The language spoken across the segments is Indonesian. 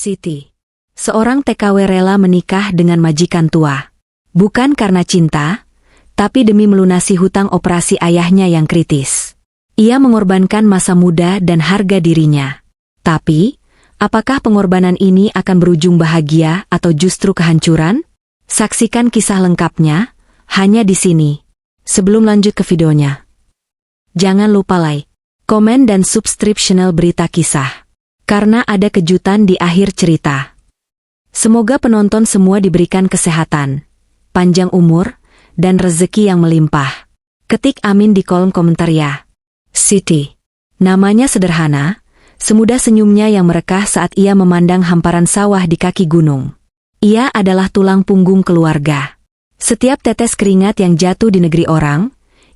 Siti. Seorang TKW rela menikah dengan majikan tua. Bukan karena cinta, tapi demi melunasi hutang operasi ayahnya yang kritis. Ia mengorbankan masa muda dan harga dirinya. Tapi, apakah pengorbanan ini akan berujung bahagia atau justru kehancuran? Saksikan kisah lengkapnya, hanya di sini. Sebelum lanjut ke videonya, jangan lupa like, komen dan subscribe channel Berita Kisah. Karena ada kejutan di akhir cerita. Semoga penonton semua diberikan kesehatan, panjang umur, dan rezeki yang melimpah. Ketik amin di kolom komentar ya. Siti. Namanya sederhana, semudah senyumnya yang merekah saat ia memandang hamparan sawah di kaki gunung. Ia adalah tulang punggung keluarga. Setiap tetes keringat yang jatuh di negeri orang,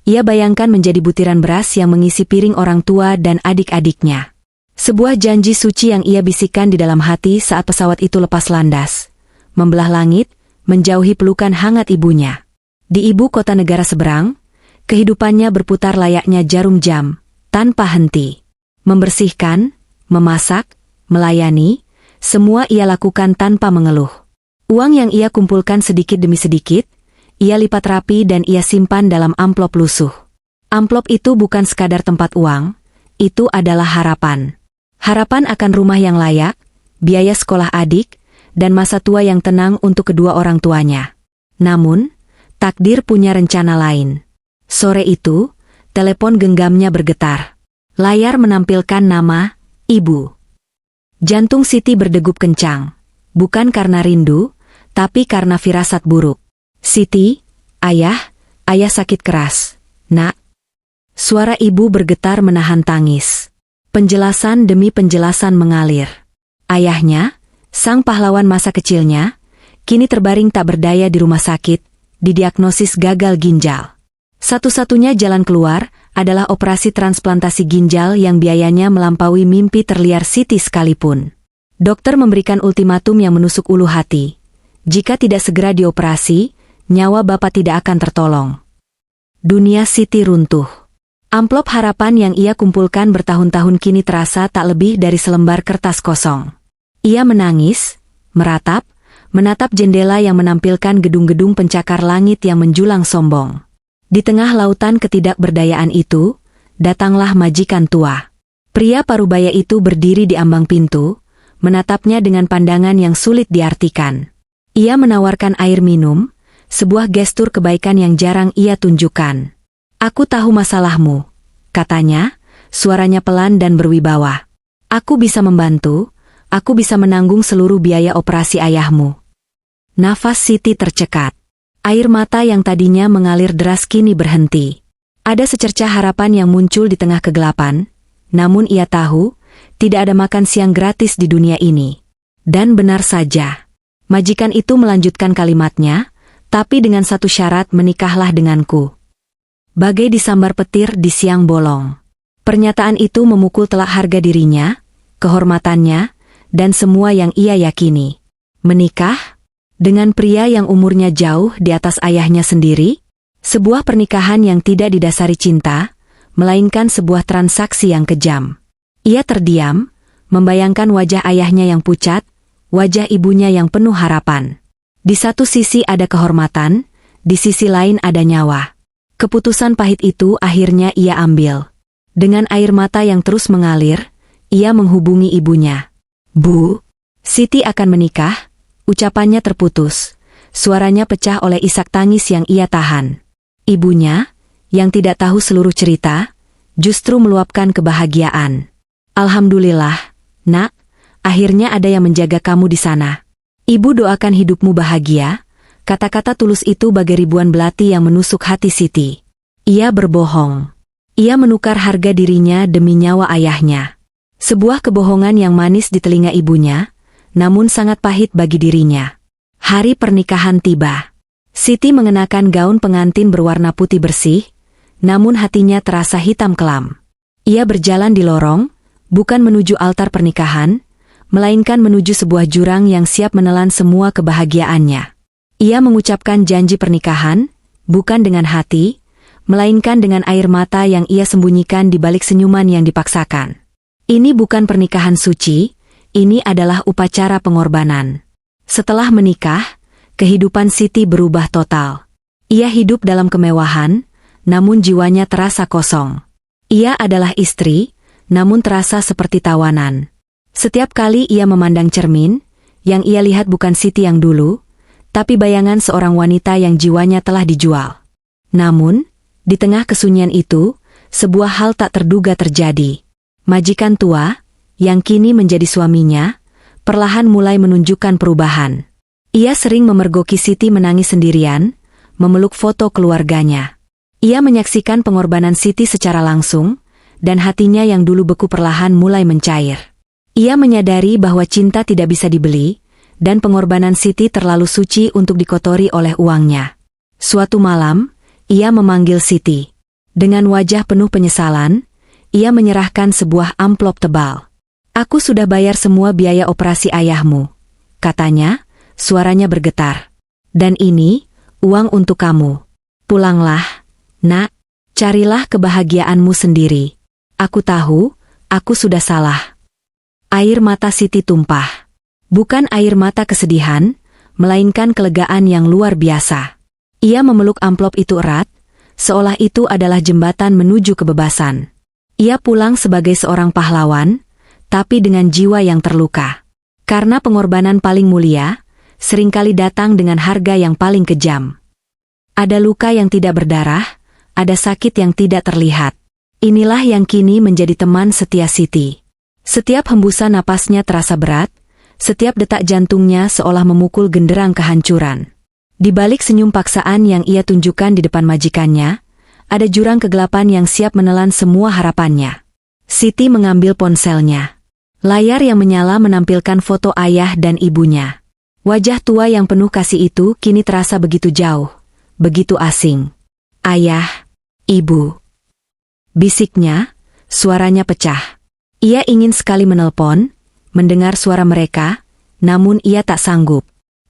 ia bayangkan menjadi butiran beras yang mengisi piring orang tua dan adik-adiknya. Sebuah janji suci yang ia bisikkan di dalam hati saat pesawat itu lepas landas, membelah langit, menjauhi pelukan hangat ibunya. Di ibu kota negara seberang, kehidupannya berputar layaknya jarum jam, tanpa henti. Membersihkan, memasak, melayani, semua ia lakukan tanpa mengeluh. Uang yang ia kumpulkan sedikit demi sedikit, ia lipat rapi dan ia simpan dalam amplop lusuh. Amplop itu bukan sekadar tempat uang, itu adalah harapan. Harapan akan rumah yang layak, biaya sekolah adik, dan masa tua yang tenang untuk kedua orang tuanya. Namun, takdir punya rencana lain. Sore itu, telepon genggamnya bergetar. Layar menampilkan nama, Ibu. Jantung Siti berdegup kencang. Bukan karena rindu, tapi karena firasat buruk. Siti, ayah sakit keras. Nak. Suara ibu bergetar menahan tangis. Penjelasan demi penjelasan mengalir. Ayahnya, sang pahlawan masa kecilnya, kini terbaring tak berdaya di rumah sakit, didiagnosis gagal ginjal. Satu-satunya jalan keluar adalah operasi transplantasi ginjal yang biayanya melampaui mimpi terliar Siti sekalipun. Dokter memberikan ultimatum yang menusuk ulu hati. Jika tidak segera dioperasi, nyawa bapak tidak akan tertolong. Dunia Siti runtuh. Amplop harapan yang ia kumpulkan bertahun-tahun kini terasa tak lebih dari selembar kertas kosong. Ia menangis, menatap jendela yang menampilkan gedung-gedung pencakar langit yang menjulang sombong. Di tengah lautan ketidakberdayaan itu, datanglah majikan tua. Pria parubaya itu berdiri di ambang pintu, menatapnya dengan pandangan yang sulit diartikan. Ia menawarkan air minum, sebuah gestur kebaikan yang jarang ia tunjukkan. Aku tahu masalahmu, katanya, suaranya pelan dan berwibawa. Aku bisa membantu, aku bisa menanggung seluruh biaya operasi ayahmu. Nafas Siti tercekat. Air mata yang tadinya mengalir deras kini berhenti. Ada secercah harapan yang muncul di tengah kegelapan, namun ia tahu, tidak ada makan siang gratis di dunia ini. Dan benar saja. Majikan itu melanjutkan kalimatnya, tapi dengan satu syarat, menikahlah denganku. Bagai disambar petir di siang bolong. Pernyataan itu memukul telak harga dirinya, kehormatannya, dan semua yang ia yakini. Menikah? Dengan pria yang umurnya jauh di atas ayahnya sendiri? Sebuah pernikahan yang tidak didasari cinta, melainkan sebuah transaksi yang kejam. Ia terdiam, membayangkan wajah ayahnya yang pucat, wajah ibunya yang penuh harapan. Di satu sisi ada kehormatan, di sisi lain ada nyawa. Keputusan pahit itu akhirnya ia ambil. Dengan air mata yang terus mengalir, ia menghubungi ibunya. Bu, Siti akan menikah, ucapannya terputus. Suaranya pecah oleh isak tangis yang ia tahan. Ibunya, yang tidak tahu seluruh cerita, justru meluapkan kebahagiaan. Alhamdulillah, nak, akhirnya ada yang menjaga kamu di sana. Ibu doakan hidupmu bahagia. Kata-kata tulus itu bagai ribuan belati yang menusuk hati Siti. Ia berbohong. Ia menukar harga dirinya demi nyawa ayahnya. Sebuah kebohongan yang manis di telinga ibunya, namun sangat pahit bagi dirinya. Hari pernikahan tiba. Siti mengenakan gaun pengantin berwarna putih bersih, namun hatinya terasa hitam kelam. Ia berjalan di lorong, bukan menuju altar pernikahan, melainkan menuju sebuah jurang yang siap menelan semua kebahagiaannya. Ia mengucapkan janji pernikahan, bukan dengan hati, melainkan dengan air mata yang ia sembunyikan di balik senyuman yang dipaksakan. Ini bukan pernikahan suci, Ini adalah upacara pengorbanan. Setelah menikah, kehidupan Siti berubah total. Ia hidup dalam kemewahan, namun jiwanya terasa kosong. Ia adalah istri, namun terasa seperti tawanan. Setiap kali ia memandang cermin, yang ia lihat bukan Siti yang dulu, tapi bayangan seorang wanita yang jiwanya telah dijual. Namun, di tengah kesunyian itu, sebuah hal tak terduga terjadi. Majikan tua, yang kini menjadi suaminya, perlahan mulai menunjukkan perubahan. Ia sering memergoki Siti menangis sendirian, memeluk foto keluarganya. Ia menyaksikan pengorbanan Siti secara langsung, dan hatinya yang dulu beku perlahan mulai mencair. Ia menyadari bahwa cinta tidak bisa dibeli, dan pengorbanan Siti terlalu suci untuk dikotori oleh uangnya. Suatu malam, ia memanggil Siti. Dengan wajah penuh penyesalan, ia menyerahkan sebuah amplop tebal. "Aku sudah bayar semua biaya operasi ayahmu," katanya, suaranya bergetar. "Dan ini, uang untuk kamu. Pulanglah, nak, carilah kebahagiaanmu sendiri. Aku tahu, aku sudah salah." Air mata Siti tumpah. Bukan air mata kesedihan, melainkan kelegaan yang luar biasa. Ia memeluk amplop itu erat, seolah itu adalah jembatan menuju kebebasan. Ia pulang sebagai seorang pahlawan, tapi dengan jiwa yang terluka. Karena pengorbanan paling mulia, seringkali datang dengan harga yang paling kejam. Ada luka yang tidak berdarah, ada sakit yang tidak terlihat. Inilah yang kini menjadi teman setia Siti. Setiap hembusan napasnya terasa berat, setiap detak jantungnya seolah memukul genderang kehancuran. Di balik senyum paksaan yang ia tunjukkan di depan majikannya, ada jurang kegelapan yang siap menelan semua harapannya. Siti mengambil ponselnya. Layar yang menyala menampilkan foto ayah dan ibunya. Wajah tua yang penuh kasih itu kini terasa begitu jauh, begitu asing. "Ayah, ibu," bisiknya, suaranya pecah. Ia ingin sekali menelpon, mendengar suara mereka, namun ia tak sanggup.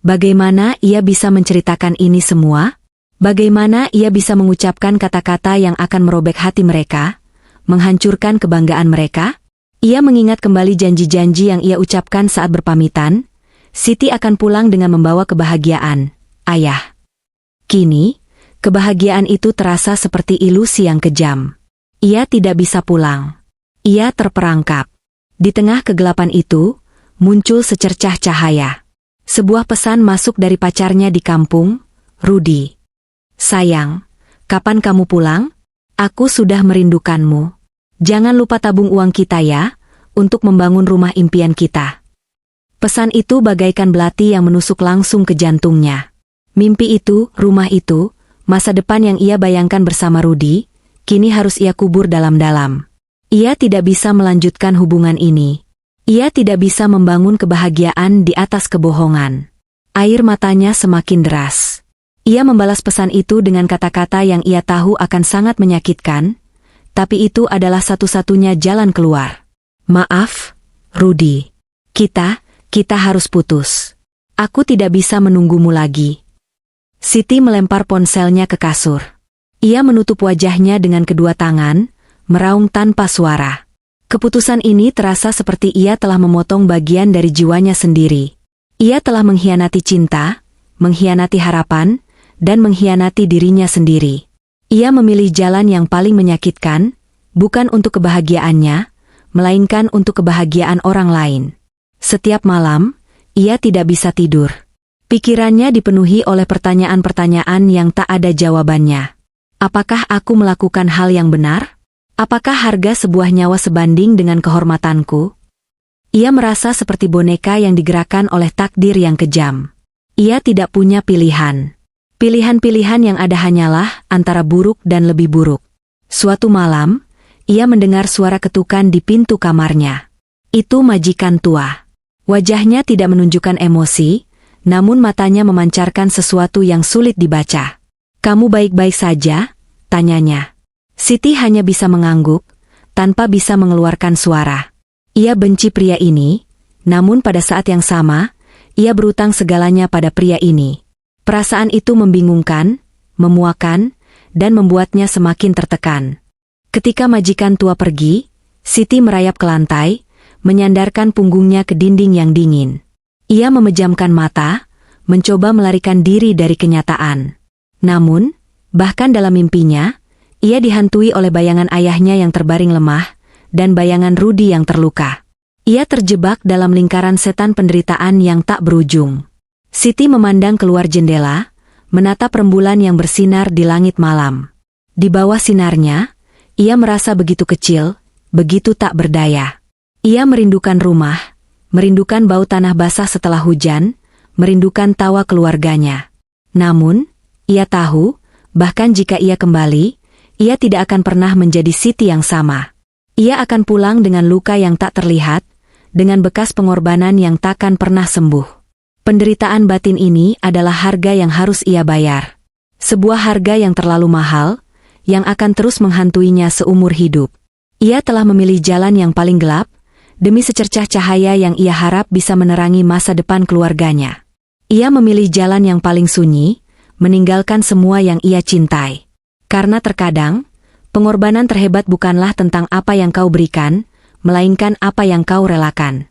Bagaimana ia bisa menceritakan ini semua? Bagaimana ia bisa mengucapkan kata-kata yang akan merobek hati mereka, menghancurkan kebanggaan mereka? Ia mengingat kembali janji-janji yang ia ucapkan saat berpamitan. Siti akan pulang dengan membawa kebahagiaan, ayah. Kini, kebahagiaan itu terasa seperti ilusi yang kejam. Ia tidak bisa pulang. Ia terperangkap. Di tengah kegelapan itu, muncul secercah cahaya. Sebuah pesan masuk dari pacarnya di kampung, Rudi. "Sayang, kapan kamu pulang? Aku sudah merindukanmu. Jangan lupa tabung uang kita ya, untuk membangun rumah impian kita." Pesan itu bagaikan belati yang menusuk langsung ke jantungnya. Mimpi itu, rumah itu, masa depan yang ia bayangkan bersama Rudi, kini harus ia kubur dalam-dalam. Ia tidak bisa melanjutkan hubungan ini. Ia tidak bisa membangun kebahagiaan di atas kebohongan. Air matanya semakin deras. Ia membalas pesan itu dengan kata-kata yang ia tahu akan sangat menyakitkan, tapi itu adalah satu-satunya jalan keluar. "Maaf, Rudi. Kita harus putus. Aku tidak bisa menunggumu lagi." Siti melempar ponselnya ke kasur. Ia menutup wajahnya dengan kedua tangan, meraung tanpa suara. Keputusan ini terasa seperti ia telah memotong bagian dari jiwanya sendiri. Ia telah mengkhianati cinta, mengkhianati harapan, dan mengkhianati dirinya sendiri. Ia memilih jalan yang paling menyakitkan, bukan untuk kebahagiaannya, melainkan untuk kebahagiaan orang lain. Setiap malam, ia tidak bisa tidur. Pikirannya dipenuhi oleh pertanyaan-pertanyaan yang tak ada jawabannya. Apakah aku melakukan hal yang benar? Apakah harga sebuah nyawa sebanding dengan kehormatanku? Ia merasa seperti boneka yang digerakkan oleh takdir yang kejam. Ia tidak punya pilihan. Pilihan-pilihan yang ada hanyalah antara buruk dan lebih buruk. Suatu malam, ia mendengar suara ketukan di pintu kamarnya. Itu majikan tua. Wajahnya tidak menunjukkan emosi, namun matanya memancarkan sesuatu yang sulit dibaca. "Kamu baik-baik saja?" tanyanya. Siti hanya bisa mengangguk, tanpa bisa mengeluarkan suara. Ia benci pria ini, namun pada saat yang sama, ia berutang segalanya pada pria ini. Perasaan itu membingungkan, memuakan, dan membuatnya semakin tertekan. Ketika majikan tua pergi, Siti merayap ke lantai, menyandarkan punggungnya ke dinding yang dingin. Ia memejamkan mata, mencoba melarikan diri dari kenyataan. Namun, bahkan dalam mimpinya, ia dihantui oleh bayangan ayahnya yang terbaring lemah, dan bayangan Rudy yang terluka. Ia terjebak dalam lingkaran setan penderitaan yang tak berujung. Siti memandang keluar jendela, menatap rembulan yang bersinar di langit malam. Di bawah sinarnya, ia merasa begitu kecil, begitu tak berdaya. Ia merindukan rumah, merindukan bau tanah basah setelah hujan, merindukan tawa keluarganya. Namun, ia tahu, bahkan jika ia kembali, ia tidak akan pernah menjadi Siti yang sama. Ia akan pulang dengan luka yang tak terlihat, dengan bekas pengorbanan yang takkan pernah sembuh. Penderitaan batin ini adalah harga yang harus ia bayar. Sebuah harga yang terlalu mahal, yang akan terus menghantuinya seumur hidup. Ia telah memilih jalan yang paling gelap, demi secercah cahaya yang ia harap bisa menerangi masa depan keluarganya. Ia memilih jalan yang paling sunyi, meninggalkan semua yang ia cintai. Karena terkadang, pengorbanan terhebat bukanlah tentang apa yang kau berikan, melainkan apa yang kau relakan.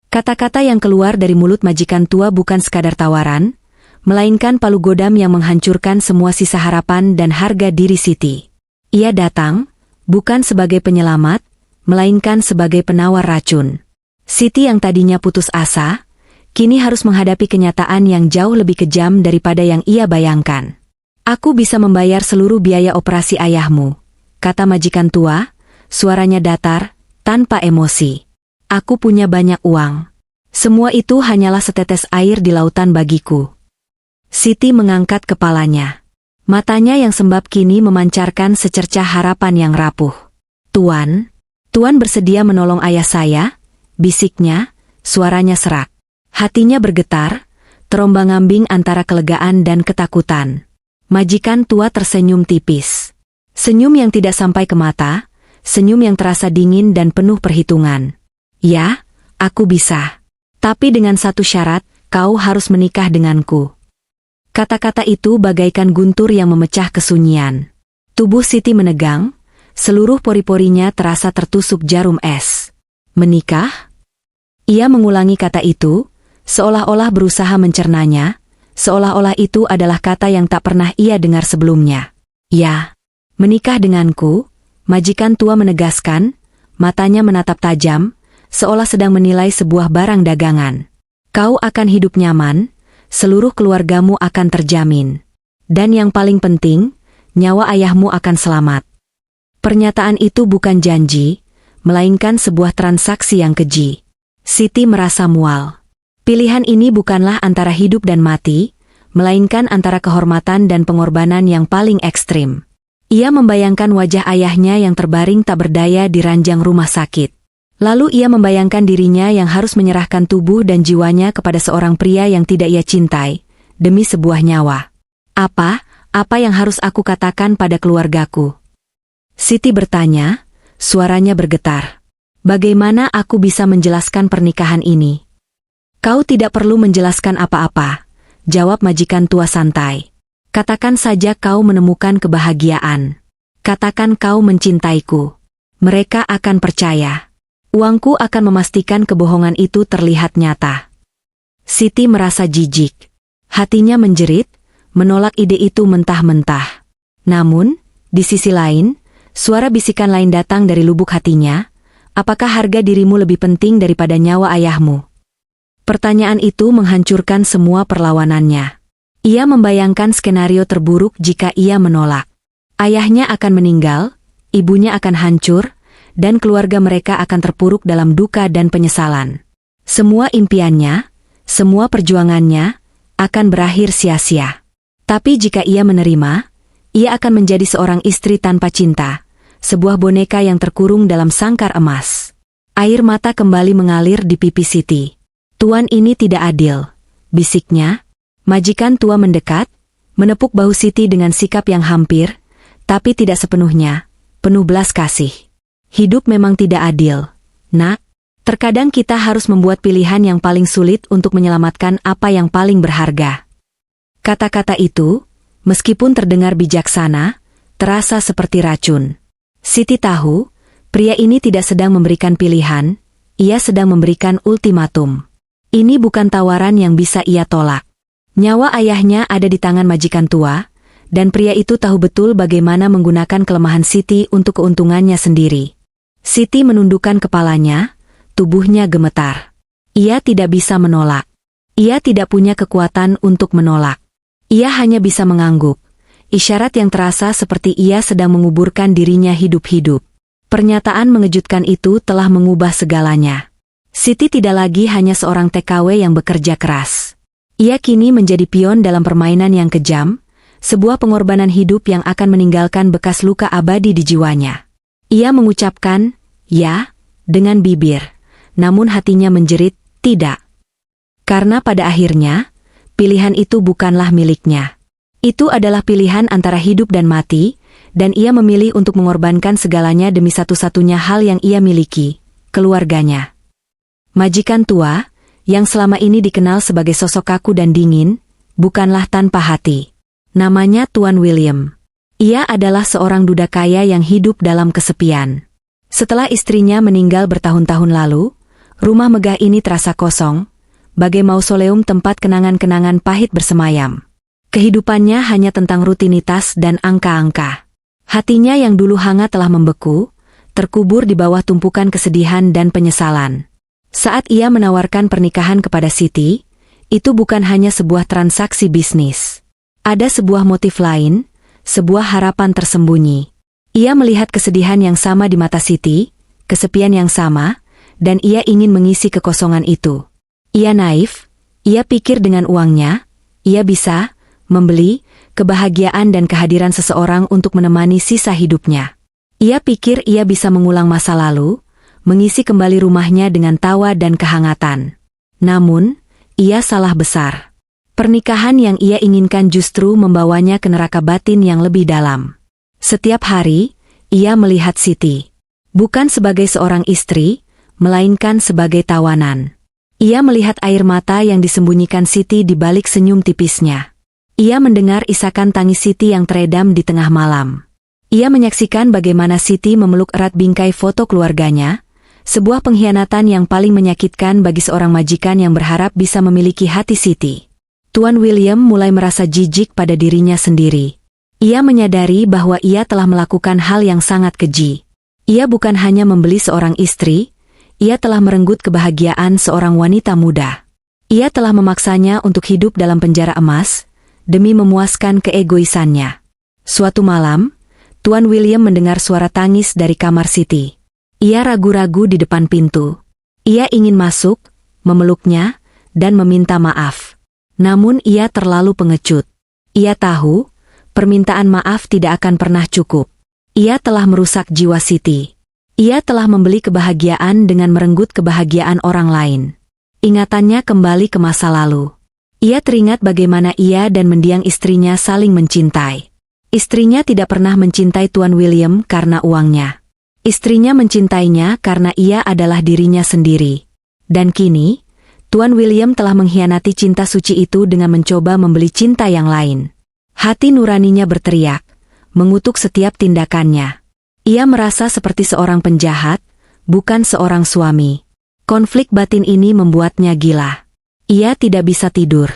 Kata-kata yang keluar dari mulut majikan tua bukan sekadar tawaran, melainkan palu godam yang menghancurkan semua sisa harapan dan harga diri Siti. Ia datang, bukan sebagai penyelamat, melainkan sebagai penawar racun. Siti yang tadinya putus asa, kini harus menghadapi kenyataan yang jauh lebih kejam daripada yang ia bayangkan. Aku bisa membayar seluruh biaya operasi ayahmu, kata majikan tua, suaranya datar, tanpa emosi. Aku punya banyak uang. Semua itu hanyalah setetes air di lautan bagiku. Siti mengangkat kepalanya. Matanya yang sembab kini memancarkan secercah harapan yang rapuh. Tuan bersedia menolong ayah saya? Bisiknya, suaranya serak. Hatinya bergetar, terombang-ambing antara kelegaan dan ketakutan. Majikan tua tersenyum tipis. Senyum yang tidak sampai ke mata, senyum yang terasa dingin dan penuh perhitungan. Ya, aku bisa. Tapi dengan satu syarat, kau harus menikah denganku. Kata-kata itu bagaikan guntur yang memecah kesunyian. Tubuh Siti menegang, seluruh pori-porinya terasa tertusuk jarum es. Menikah? Ia mengulangi kata itu, seolah-olah berusaha mencernanya, seolah-olah itu adalah kata yang tak pernah ia dengar sebelumnya. Ya, menikah denganku, majikan tua menegaskan, matanya menatap tajam, seolah sedang menilai sebuah barang dagangan. Kau akan hidup nyaman, seluruh keluargamu akan terjamin. Dan yang paling penting, nyawa ayahmu akan selamat. Pernyataan itu bukan janji, melainkan sebuah transaksi yang keji. Siti merasa mual. Pilihan ini bukanlah antara hidup dan mati, melainkan antara kehormatan dan pengorbanan yang paling ekstrim. Ia membayangkan wajah ayahnya yang terbaring tak berdaya di ranjang rumah sakit. Lalu ia membayangkan dirinya yang harus menyerahkan tubuh dan jiwanya kepada seorang pria yang tidak ia cintai, demi sebuah nyawa. Apa yang harus aku katakan pada keluargaku? Siti bertanya, suaranya bergetar. Bagaimana aku bisa menjelaskan pernikahan ini? Kau tidak perlu menjelaskan apa-apa, jawab majikan tua santai. Katakan saja kau menemukan kebahagiaan. Katakan kau mencintaiku. Mereka akan percaya. Uangku akan memastikan kebohongan itu terlihat nyata. Siti merasa jijik. Hatinya menjerit, menolak ide itu mentah-mentah. Namun, di sisi lain, suara bisikan lain datang dari lubuk hatinya, apakah harga dirimu lebih penting daripada nyawa ayahmu? Pertanyaan itu menghancurkan semua perlawanannya. Ia membayangkan skenario terburuk jika ia menolak. Ayahnya akan meninggal, ibunya akan hancur, dan keluarga mereka akan terpuruk dalam duka dan penyesalan. Semua impiannya, semua perjuangannya, akan berakhir sia-sia. Tapi jika ia menerima, ia akan menjadi seorang istri tanpa cinta, sebuah boneka yang terkurung dalam sangkar emas. Air mata kembali mengalir di pipi Siti. Tuan ini tidak adil, bisiknya. Majikan tua mendekat, menepuk bahu Siti dengan sikap yang hampir, tapi tidak sepenuhnya, penuh belas kasih. Hidup memang tidak adil, nak. Terkadang kita harus membuat pilihan yang paling sulit untuk menyelamatkan apa yang paling berharga. Kata-kata itu, meskipun terdengar bijaksana, terasa seperti racun. Siti tahu, pria ini tidak sedang memberikan pilihan, ia sedang memberikan ultimatum. Ini bukan tawaran yang bisa ia tolak. Nyawa ayahnya ada di tangan majikan tua, dan pria itu tahu betul bagaimana menggunakan kelemahan Siti untuk keuntungannya sendiri. Siti menundukkan kepalanya, tubuhnya gemetar. Ia tidak bisa menolak. Ia tidak punya kekuatan untuk menolak. Ia hanya bisa mengangguk, isyarat yang terasa seperti ia sedang menguburkan dirinya hidup-hidup. Pernyataan mengejutkan itu telah mengubah segalanya. Siti tidak lagi hanya seorang TKW yang bekerja keras. Ia kini menjadi pion dalam permainan yang kejam, sebuah pengorbanan hidup yang akan meninggalkan bekas luka abadi di jiwanya. Ia mengucapkan, "Ya," dengan bibir, namun hatinya menjerit, "Tidak." Karena pada akhirnya, pilihan itu bukanlah miliknya. Itu adalah pilihan antara hidup dan mati, dan ia memilih untuk mengorbankan segalanya demi satu-satunya hal yang ia miliki, keluarganya. Majikan tua, yang selama ini dikenal sebagai sosok kaku dan dingin, bukanlah tanpa hati. Namanya Tuan William. Ia adalah seorang duda kaya yang hidup dalam kesepian. Setelah istrinya meninggal bertahun-tahun lalu, rumah megah ini terasa kosong, bagai mausoleum tempat kenangan-kenangan pahit bersemayam. Kehidupannya hanya tentang rutinitas dan angka-angka. Hatinya yang dulu hangat telah membeku, terkubur di bawah tumpukan kesedihan dan penyesalan. Saat ia menawarkan pernikahan kepada Siti, itu bukan hanya sebuah transaksi bisnis. Ada sebuah motif lain, sebuah harapan tersembunyi. Ia melihat kesedihan yang sama di mata Siti, kesepian yang sama, dan ia ingin mengisi kekosongan itu. Ia naif, ia pikir dengan uangnya, ia bisa membeli kebahagiaan dan kehadiran seseorang untuk menemani sisa hidupnya. Ia pikir ia bisa mengulang masa lalu, mengisi kembali rumahnya dengan tawa dan kehangatan. Namun, ia salah besar. Pernikahan yang ia inginkan justru membawanya ke neraka batin yang lebih dalam. Setiap hari, ia melihat Siti. Bukan sebagai seorang istri, melainkan sebagai tawanan. Ia melihat air mata yang disembunyikan Siti di balik senyum tipisnya. Ia mendengar isakan tangis Siti yang teredam di tengah malam. Ia menyaksikan bagaimana Siti memeluk erat bingkai foto keluarganya, sebuah pengkhianatan yang paling menyakitkan bagi seorang majikan yang berharap bisa memiliki hati Siti. Tuan William mulai merasa jijik pada dirinya sendiri. Ia menyadari bahwa ia telah melakukan hal yang sangat keji. Ia bukan hanya membeli seorang istri, ia telah merenggut kebahagiaan seorang wanita muda. Ia telah memaksanya untuk hidup dalam penjara emas, demi memuaskan keegoisannya. Suatu malam, Tuan William mendengar suara tangis dari kamar Siti. Ia ragu-ragu di depan pintu. Ia ingin masuk, memeluknya, dan meminta maaf. Namun ia terlalu pengecut. Ia tahu, permintaan maaf tidak akan pernah cukup. Ia telah merusak jiwa Siti. Ia telah membeli kebahagiaan dengan merenggut kebahagiaan orang lain. Ingatannya kembali ke masa lalu. Ia teringat bagaimana ia dan mendiang istrinya saling mencintai. Istrinya tidak pernah mencintai Tuan William karena uangnya. Istrinya mencintainya karena ia adalah dirinya sendiri. Dan kini, Tuan William telah mengkhianati cinta suci itu dengan mencoba membeli cinta yang lain. Hati nuraninya berteriak, mengutuk setiap tindakannya. Ia merasa seperti seorang penjahat, bukan seorang suami. Konflik batin ini membuatnya gila. Ia tidak bisa tidur.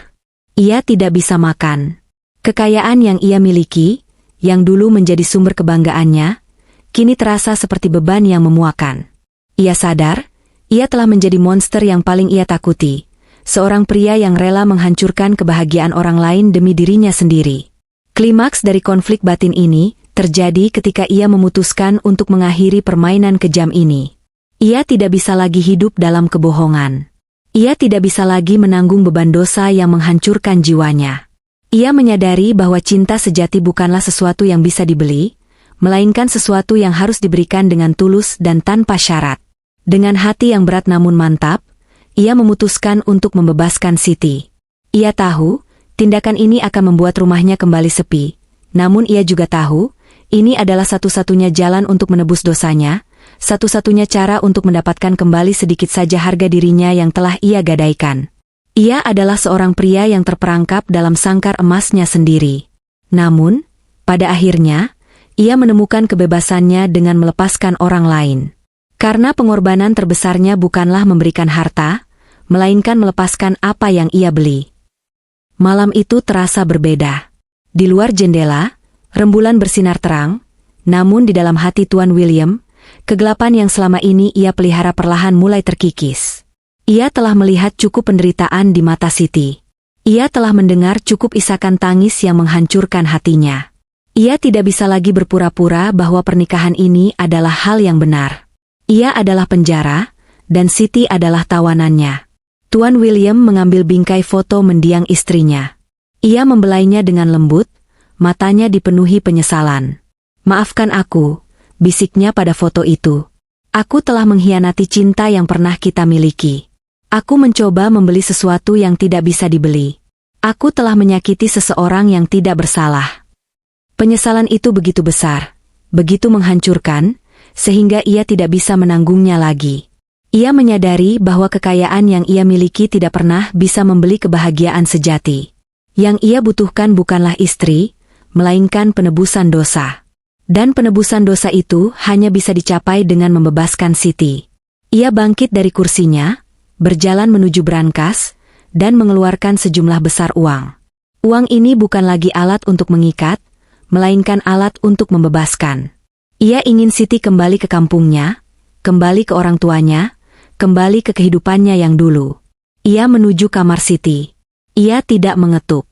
Ia tidak bisa makan. Kekayaan yang ia miliki, yang dulu menjadi sumber kebanggaannya, kini terasa seperti beban yang memuakan. Ia sadar, ia telah menjadi monster yang paling ia takuti, seorang pria yang rela menghancurkan kebahagiaan orang lain demi dirinya sendiri. Klimaks dari konflik batin ini terjadi ketika ia memutuskan untuk mengakhiri permainan kejam ini. Ia tidak bisa lagi hidup dalam kebohongan. Ia tidak bisa lagi menanggung beban dosa yang menghancurkan jiwanya. Ia menyadari bahwa cinta sejati bukanlah sesuatu yang bisa dibeli, melainkan sesuatu yang harus diberikan dengan tulus dan tanpa syarat. Dengan hati yang berat namun mantap, ia memutuskan untuk membebaskan Siti. Ia tahu, tindakan ini akan membuat rumahnya kembali sepi, namun ia juga tahu, ini adalah satu-satunya jalan untuk menebus dosanya, satu-satunya cara untuk mendapatkan kembali sedikit saja harga dirinya yang telah ia gadaikan. Ia adalah seorang pria yang terperangkap dalam sangkar emasnya sendiri. Namun, pada akhirnya, ia menemukan kebebasannya dengan melepaskan orang lain. Karena pengorbanan terbesarnya bukanlah memberikan harta, melainkan melepaskan apa yang ia beli. Malam itu terasa berbeda. Di luar jendela, rembulan bersinar terang, namun di dalam hati Tuan William, kegelapan yang selama ini ia pelihara perlahan mulai terkikis. Ia telah melihat cukup penderitaan di mata Siti. Ia telah mendengar cukup isakan tangis yang menghancurkan hatinya. Ia tidak bisa lagi berpura-pura bahwa pernikahan ini adalah hal yang benar. Ia adalah penjara, dan Siti adalah tawanannya. Tuan William mengambil bingkai foto mendiang istrinya. Ia membelainya dengan lembut, matanya dipenuhi penyesalan. "Maafkan aku," bisiknya pada foto itu. "Aku telah mengkhianati cinta yang pernah kita miliki. Aku mencoba membeli sesuatu yang tidak bisa dibeli. Aku telah menyakiti seseorang yang tidak bersalah." Penyesalan itu begitu besar, begitu menghancurkan, sehingga ia tidak bisa menanggungnya lagi. Ia menyadari bahwa kekayaan yang ia miliki tidak pernah bisa membeli kebahagiaan sejati. Yang ia butuhkan bukanlah istri, melainkan penebusan dosa. Dan penebusan dosa itu hanya bisa dicapai dengan membebaskan Siti. Ia bangkit dari kursinya, berjalan menuju brankas, dan mengeluarkan sejumlah besar uang. Uang ini bukan lagi alat untuk mengikat, melainkan alat untuk membebaskan. Ia ingin Siti kembali ke kampungnya, kembali ke orang tuanya, kembali ke kehidupannya yang dulu. Ia menuju kamar Siti. Ia tidak mengetuk.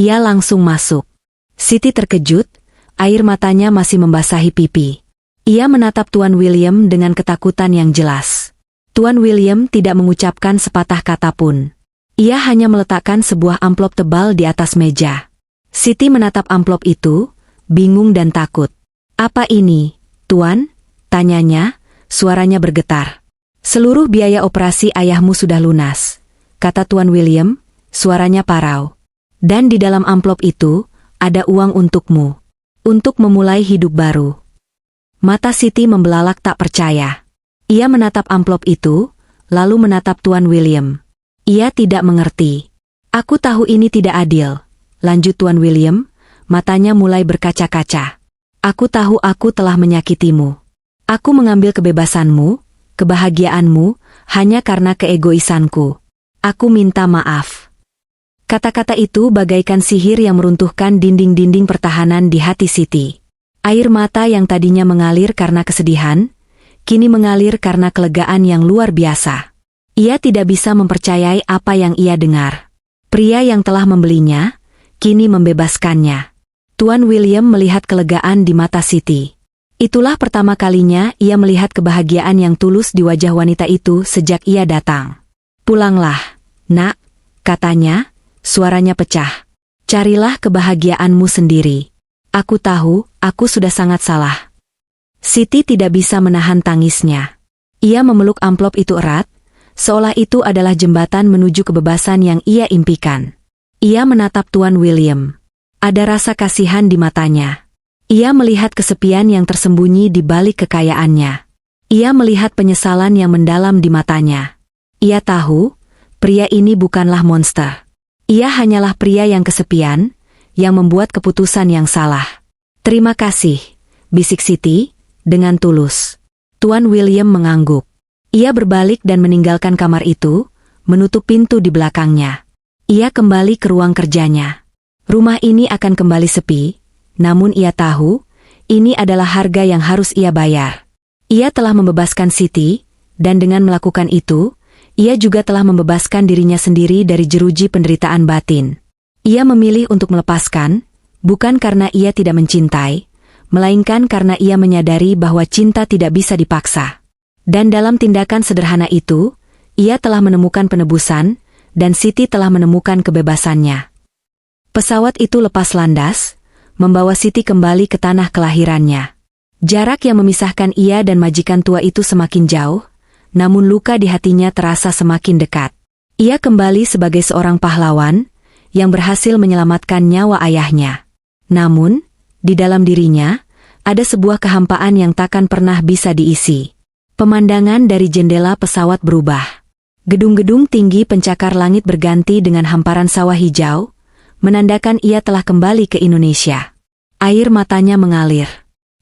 Ia langsung masuk. Siti terkejut, air matanya masih membasahi pipi. Ia menatap Tuan William dengan ketakutan yang jelas. Tuan William tidak mengucapkan sepatah kata pun. Ia hanya meletakkan sebuah amplop tebal di atas meja. Siti menatap amplop itu, bingung dan takut. "Apa ini, Tuan?" tanyanya, suaranya bergetar. "Seluruh biaya operasi ayahmu sudah lunas," kata Tuan William, suaranya parau. "Dan di dalam amplop itu, ada uang untukmu. Untuk memulai hidup baru." Mata Siti membelalak tak percaya. Ia menatap amplop itu, lalu menatap Tuan William. Ia tidak mengerti. "Aku tahu ini tidak adil," lanjut Tuan William, matanya mulai berkaca-kaca. "Aku tahu aku telah menyakitimu. Aku mengambil kebebasanmu, kebahagiaanmu, hanya karena keegoisanku. Aku minta maaf." Kata-kata itu bagaikan sihir yang meruntuhkan dinding-dinding pertahanan di hati Siti. Air mata yang tadinya mengalir karena kesedihan, kini mengalir karena kelegaan yang luar biasa. Ia tidak bisa mempercayai apa yang ia dengar. Pria yang telah membelinya, kini membebaskannya. Tuan William melihat kelegaan di mata Siti. Itulah pertama kalinya ia melihat kebahagiaan yang tulus di wajah wanita itu sejak ia datang. "Pulanglah, Nak," katanya, suaranya pecah. "Carilah kebahagiaanmu sendiri. Aku tahu, aku sudah sangat salah." Siti tidak bisa menahan tangisnya. Ia memeluk amplop itu erat, seolah itu adalah jembatan menuju kebebasan yang ia impikan. Ia menatap Tuan William. Ada rasa kasihan di matanya. Ia melihat kesepian yang tersembunyi di balik kekayaannya. Ia melihat penyesalan yang mendalam di matanya. Ia tahu, pria ini bukanlah monster. Ia hanyalah pria yang kesepian, yang membuat keputusan yang salah. "Terima kasih," bisik Siti, dengan tulus. Tuan William mengangguk. Ia berbalik dan meninggalkan kamar itu, menutup pintu di belakangnya. Ia kembali ke ruang kerjanya. Rumah ini akan kembali sepi, namun ia tahu, ini adalah harga yang harus ia bayar. Ia telah membebaskan Siti, dan dengan melakukan itu, ia juga telah membebaskan dirinya sendiri dari jeruji penderitaan batin. Ia memilih untuk melepaskan, bukan karena ia tidak mencintai, melainkan karena ia menyadari bahwa cinta tidak bisa dipaksa. Dan dalam tindakan sederhana itu, ia telah menemukan penebusan, dan Siti telah menemukan kebebasannya. Pesawat itu lepas landas, membawa Siti kembali ke tanah kelahirannya. Jarak yang memisahkan ia dan majikan tua itu semakin jauh, namun luka di hatinya terasa semakin dekat. Ia kembali sebagai seorang pahlawan, yang berhasil menyelamatkan nyawa ayahnya. Namun, di dalam dirinya, ada sebuah kehampaan yang takkan pernah bisa diisi. Pemandangan dari jendela pesawat berubah. Gedung-gedung tinggi pencakar langit berganti dengan hamparan sawah hijau, menandakan ia telah kembali ke Indonesia. Air matanya mengalir.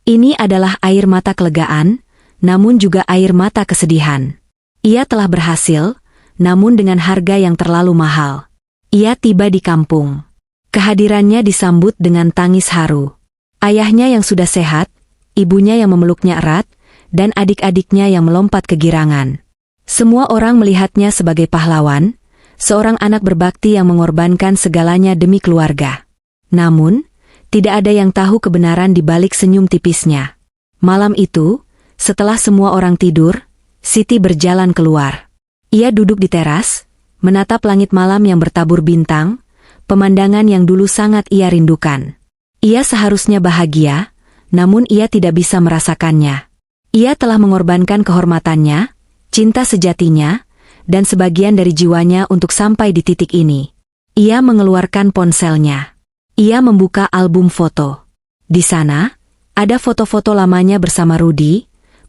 Ini adalah air mata kelegaan, namun juga air mata kesedihan. Ia telah berhasil, namun dengan harga yang terlalu mahal. Ia tiba di kampung. Kehadirannya disambut dengan tangis haru. Ayahnya yang sudah sehat, ibunya yang memeluknya erat, dan adik-adiknya yang melompat kegirangan. Semua orang melihatnya sebagai pahlawan, seorang anak berbakti yang mengorbankan segalanya demi keluarga. Namun, tidak ada yang tahu kebenaran di balik senyum tipisnya. Malam itu, setelah semua orang tidur, Siti berjalan keluar. Ia duduk di teras, menatap langit malam yang bertabur bintang, pemandangan yang dulu sangat ia rindukan. Ia seharusnya bahagia, namun ia tidak bisa merasakannya. Ia telah mengorbankan kehormatannya, cinta sejatinya, dan sebagian dari jiwanya untuk sampai di titik ini. Ia mengeluarkan ponselnya. Ia membuka album foto. Di sana, ada foto-foto lamanya bersama Rudy,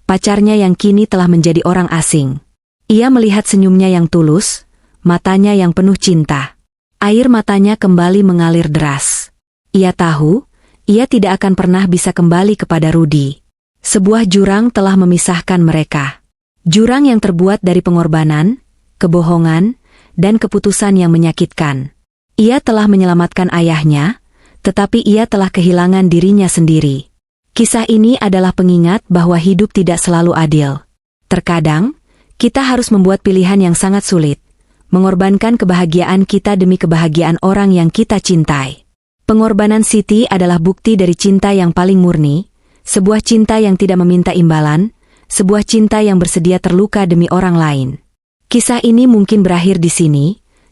pacarnya yang kini telah menjadi orang asing. Ia melihat senyumnya yang tulus, matanya yang penuh cinta. Air matanya kembali mengalir deras. Ia tahu, ia tidak akan pernah bisa kembali kepada Rudy. Sebuah jurang telah memisahkan mereka. Jurang yang terbuat dari pengorbanan, kebohongan, dan keputusan yang menyakitkan. Ia telah menyelamatkan ayahnya, tetapi ia telah kehilangan dirinya sendiri. Kisah ini adalah pengingat bahwa hidup tidak selalu adil. Terkadang, kita harus membuat pilihan yang sangat sulit, mengorbankan kebahagiaan kita demi kebahagiaan orang yang kita cintai. Pengorbanan Siti adalah bukti dari cinta yang paling murni, sebuah cinta yang tidak meminta imbalan, sebuah cinta yang bersedia terluka demi orang lain. Kisah ini mungkin berakhir di sini,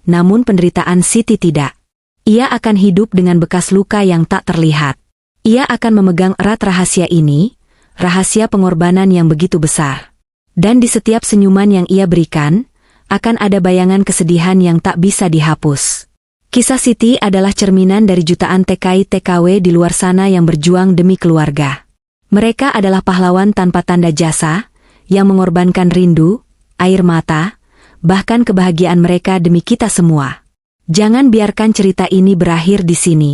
namun penderitaan Siti tidak. Ia akan hidup dengan bekas luka yang tak terlihat. Ia akan memegang erat rahasia ini, rahasia pengorbanan yang begitu besar. Dan di setiap senyuman yang ia berikan, akan ada bayangan kesedihan yang tak bisa dihapus. Kisah Siti adalah cerminan dari jutaan TKI-TKW di luar sana yang berjuang demi keluarga. Mereka adalah pahlawan tanpa tanda jasa, yang mengorbankan rindu, air mata, bahkan kebahagiaan mereka demi kita semua. Jangan biarkan cerita ini berakhir di sini.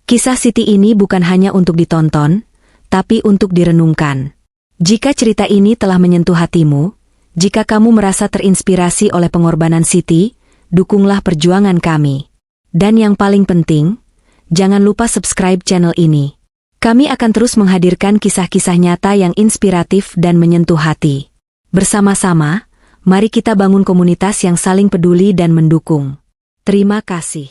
Kisah Siti ini bukan hanya untuk ditonton, tapi untuk direnungkan. Jika cerita ini telah menyentuh hatimu, jika kamu merasa terinspirasi oleh pengorbanan Siti, dukunglah perjuangan kami. Dan yang paling penting, jangan lupa subscribe channel ini. Kami akan terus menghadirkan kisah-kisah nyata yang inspiratif dan menyentuh hati. Bersama-sama, mari kita bangun komunitas yang saling peduli dan mendukung. Terima kasih.